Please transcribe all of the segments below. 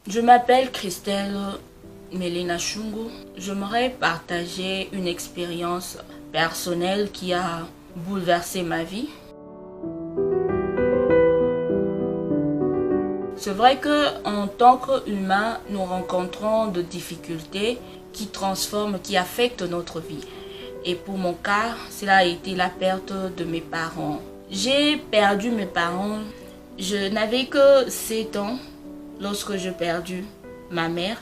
Je m'appelle Christelle Melina Chungu. J'aimerais partager une expérience personnelle qui a bouleversé ma vie. C'est vrai qu'en tant qu'humain, nous rencontrons des difficultés qui transforment, qui affectent notre vie. Et pour mon cas, cela a été la perte de mes parents. J'ai perdu mes parents. Je n'avais que 7 ans lorsque j'ai perdu ma mère.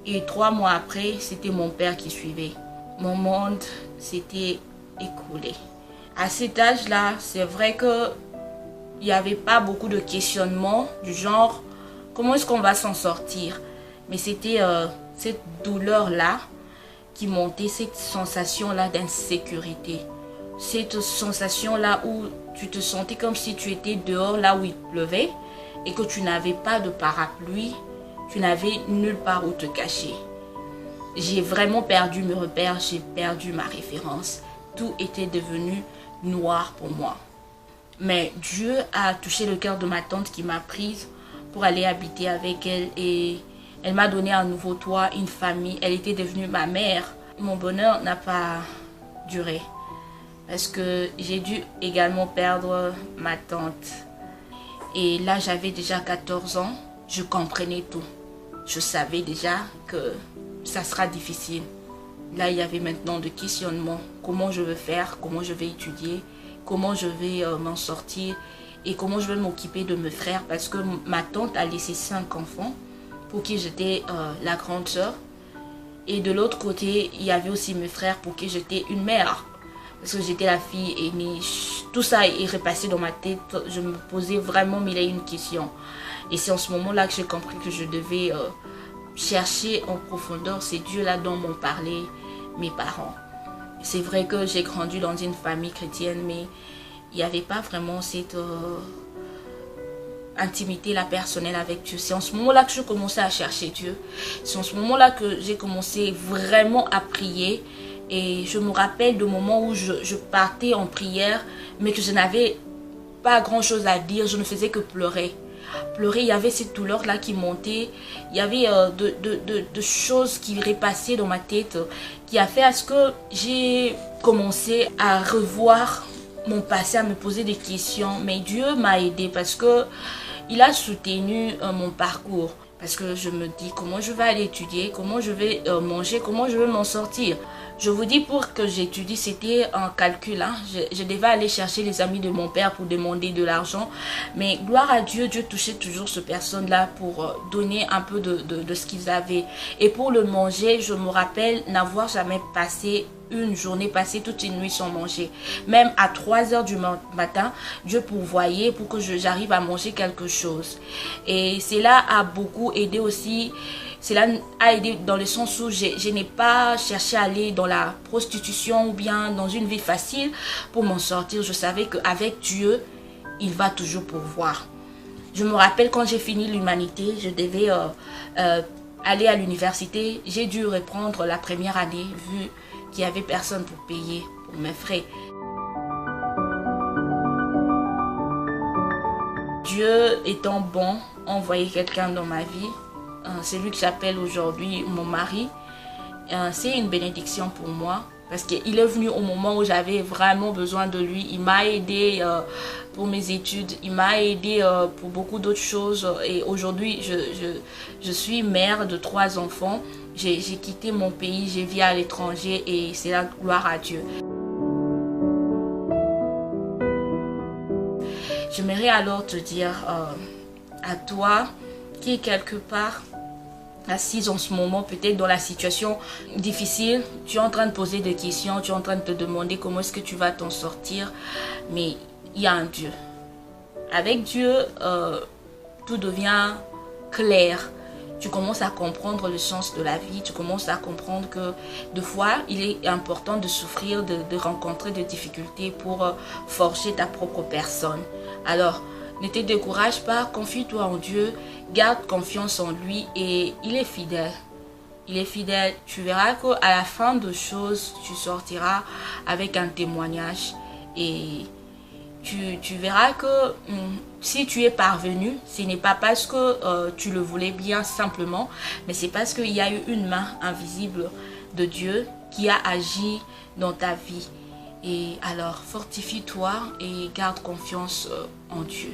Et 3 mois après, c'était mon père qui suivait. Mon monde s'était écoulé. À cet âge-là, c'est vrai que il n'y avait pas beaucoup de questionnements du genre comment est-ce qu'on va s'en sortir. Mais c'était cette douleur-là qui montait, cette sensation-là d'insécurité. Cette sensation-là où tu te sentais comme si tu étais dehors là où il pleuvait et que tu n'avais pas de parapluie, tu n'avais nulle part où te cacher. J'ai vraiment perdu mes repères, j'ai perdu ma référence. Tout était devenu noir pour moi. Mais Dieu a touché le cœur de ma tante qui m'a prise pour aller habiter avec elle et elle m'a donné un nouveau toit, une famille. Elle était devenue ma mère. Mon bonheur n'a pas duré parce que j'ai dû également perdre ma tante. Et là, j'avais déjà 14 ans. Je comprenais tout. Je savais déjà que ça sera difficile. Là, il y avait maintenant des questionnements. Comment je vais faire? Comment je vais étudier? Comment je vais m'en sortir et comment je vais m'occuper de mes frères parce que ma tante a laissé 5 enfants pour qui j'étais la grande sœur. Et de l'autre côté, il y avait aussi mes frères pour qui j'étais une mère parce que j'étais la fille aînée. Tout ça est repassé dans ma tête. Je me posais vraiment mille et une questions. Et c'est en ce moment-là que j'ai compris que je devais chercher en profondeur ces dieux-là dont m'ont parlé mes parents. C'est vrai que j'ai grandi dans une famille chrétienne, mais il n'y avait pas vraiment cette intimité-là personnelle avec Dieu. C'est en ce moment-là que je commençais à chercher Dieu. C'est en ce moment-là que j'ai commencé vraiment à prier. Et je me rappelle de moments où je partais en prière, mais que je n'avais pas grand-chose à dire. Je ne faisais que pleurer. Pleurer, il y avait cette douleur-là qui montait. Il y avait de choses qui repassaient dans ma tête qui a fait à ce que j'ai commencé à revoir mon passé, à me poser des questions. Mais Dieu m'a aidé parce que il a soutenu mon parcours. Parce que je me dis comment je vais aller étudier, comment je vais manger, comment je vais m'en sortir. Je vous dis, pour que j'étudie, c'était un calcul. Hein. Je devais aller chercher les amis de mon père pour demander de l'argent. Mais gloire à Dieu, Dieu touchait toujours ces personnes-là pour donner un peu de ce qu'ils avaient. Et pour le manger, je me rappelle n'avoir jamais passé une journée, passée toute une nuit sans manger. Même à 3 heures du matin, Dieu pourvoyait pour que j'arrive à manger quelque chose. Et cela a beaucoup aidé aussi. Cela a aidé dans le sens où je n'ai pas cherché à aller dans la prostitution ou bien dans une vie facile pour m'en sortir. Je savais qu'avec Dieu, il va toujours pourvoir. Je me rappelle quand j'ai fini l'humanité, je devais aller à l'université. J'ai dû reprendre la première année vu qu'il n'y avait personne pour payer pour mes frais. Dieu étant bon, a envoyé quelqu'un dans ma vie. C'est lui que j'appelle aujourd'hui mon mari. C'est une bénédiction pour moi parce qu'il est venu au moment où j'avais vraiment besoin de lui. Il m'a aidé pour mes études, il m'a aidé pour beaucoup d'autres choses. Et aujourd'hui, je suis mère de 3 enfants. J'ai quitté mon pays, j'ai vécu à l'étranger et c'est la gloire à Dieu. J'aimerais alors te dire à toi qui est quelque part assise en ce moment, peut-être dans la situation difficile, tu es en train de poser des questions, tu es en train de te demander comment est-ce que tu vas t'en sortir, mais il y a un Dieu. Avec Dieu, tout devient clair. Tu commences à comprendre le sens de la vie, tu commences à comprendre que des fois, il est important de souffrir, de rencontrer des difficultés pour forger ta propre personne. Alors, ne te décourage pas, confie-toi en Dieu, garde confiance en lui et il est fidèle. Il est fidèle. Tu verras qu'à la fin des choses, tu sortiras avec un témoignage et tu verras que si tu es parvenu, ce n'est pas parce que tu le voulais bien simplement, mais c'est parce qu'il y a eu une main invisible de Dieu qui a agi dans ta vie. Et alors, fortifie-toi et garde confiance en Dieu.